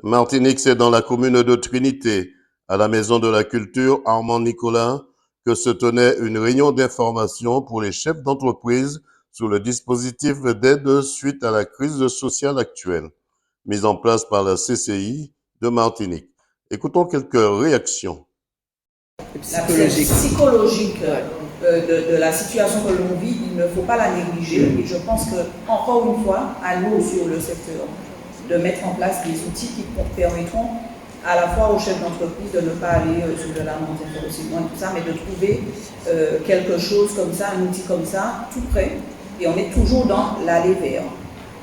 Martinique, c'est dans la commune de Trinité, à la Maison de la Culture Armand Nicolas, que se tenait une réunion d'information pour les chefs d'entreprise sur le dispositif d'aide suite à la crise sociale actuelle, mise en place par la CCI de Martinique. Écoutons quelques réactions. Psychologique de la situation que l'on vit, il ne faut pas la négliger. Et je pense que, encore une fois, à nous sur le secteur, de mettre en place des outils qui permettront à la fois aux chefs d'entreprise de ne pas aller sur de la montée et tout ça, mais de trouver quelque chose comme ça, un outil comme ça, tout près. Et on est toujours dans l'aller vers.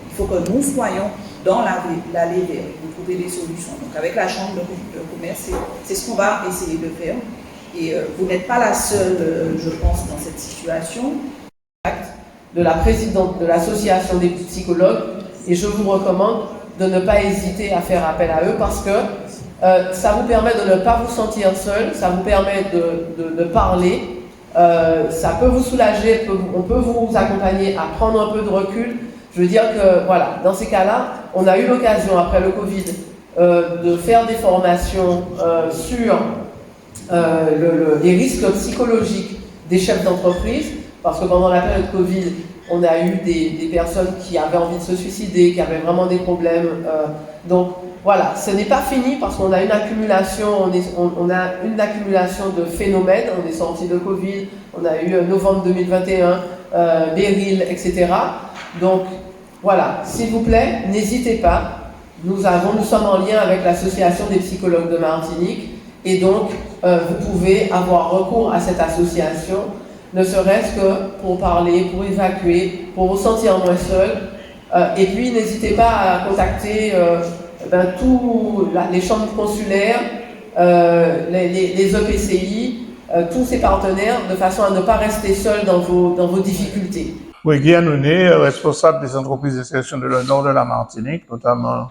Il faut que nous soyons dans l'aller vers et vous trouver des solutions. Donc avec la Chambre de commerce, c'est ce qu'on va essayer de faire. Et vous n'êtes pas la seule, je pense, dans cette situation. De la présidente de l'association des psychologues, et je vous recommande de ne pas hésiter à faire appel à eux parce que ça vous permet de ne pas vous sentir seul, ça vous permet de parler, ça peut vous soulager, on peut vous accompagner à prendre un peu de recul. Je veux dire que voilà, dans ces cas-là, on a eu l'occasion après le Covid de faire des formations sur les risques psychologiques des chefs d'entreprise, parce que pendant la période Covid, on a eu des personnes qui avaient envie de se suicider, qui avaient vraiment des problèmes. Donc voilà, ce n'est pas fini parce qu'on a une accumulation, on a une accumulation de phénomènes. On est sorti de Covid, on a eu novembre 2021, Beryl, etc. Donc voilà, s'il vous plaît, n'hésitez pas. Nous sommes en lien avec l'Association des psychologues de Martinique et donc vous pouvez avoir recours à cette association, ne serait-ce que pour parler, pour évacuer, pour vous sentir moins seul. Et puis n'hésitez pas à contacter les chambres consulaires, les EPCI, tous ces partenaires, de façon à ne pas rester seul dans vos difficultés. Oui, Guy Anouné, responsable des entreprises d'insertion de le nord de la Martinique, notamment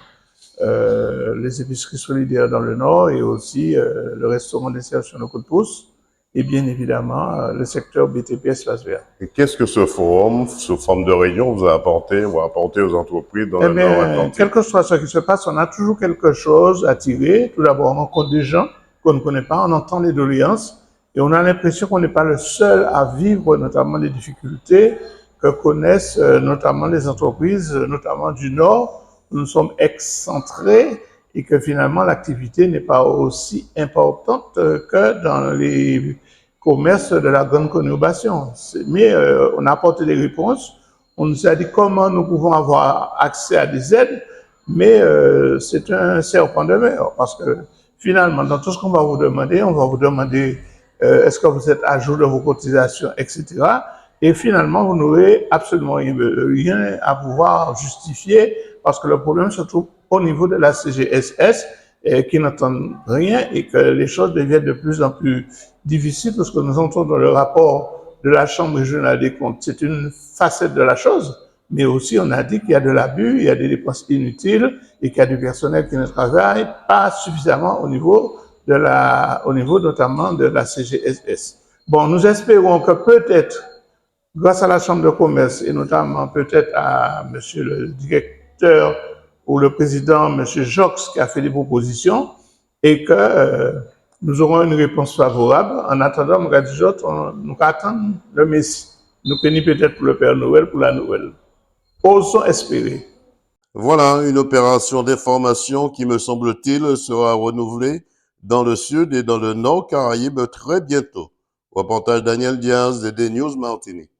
les épiceries solidaires dans le nord et aussi le restaurant d'insertion de Côte-Pouce et bien évidemment le secteur BTP Espace Vert. Et qu'est-ce que ce forum, sous forme de réunion, vous a apporté ou a apporté aux entreprises dans le nord Atlantique? Quel que soit ce qui se passe, on a toujours quelque chose à tirer. Tout d'abord, on rencontre des gens qu'on ne connaît pas, on entend les doléances et on a l'impression qu'on n'est pas le seul à vivre notamment les difficultés que connaissent notamment les entreprises, notamment du Nord, où nous sommes excentrés et que finalement l'activité n'est pas aussi importante que dans les commerces de la grande conurbation. Mais on a apporté des réponses, on nous a dit comment nous pouvons avoir accès à des aides, mais c'est un serpent de mer parce que finalement, dans tout ce qu'on va vous demander, on va vous demander est-ce que vous êtes à jour de vos cotisations, etc. Et finalement, vous n'aurez absolument rien à pouvoir justifier parce que le problème se trouve au niveau de la CGSS qui n'entendent rien et que les choses deviennent de plus en plus difficiles parce que nous entrons dans le rapport de la Chambre régionale des comptes. C'est une facette de la chose, mais aussi on a dit qu'il y a de l'abus, il y a des dépenses inutiles et qu'il y a du personnel qui ne travaille pas suffisamment au niveau notamment de la CGSS. Bon, nous espérons que peut-être grâce à la Chambre de commerce et notamment peut-être à monsieur le directeur ou le président, monsieur Jox, qui a fait des propositions et que nous aurons une réponse favorable. En attendant, nous attendons le Messie. Nous prenons peut-être pour le Père Noël, pour la Noël. Osons espérer. Voilà une opération d'information qui, me semble-t-il, sera renouvelée dans le sud et dans le nord Caraïbes très bientôt. Reportage Daniel Diaz, DD News Martinique.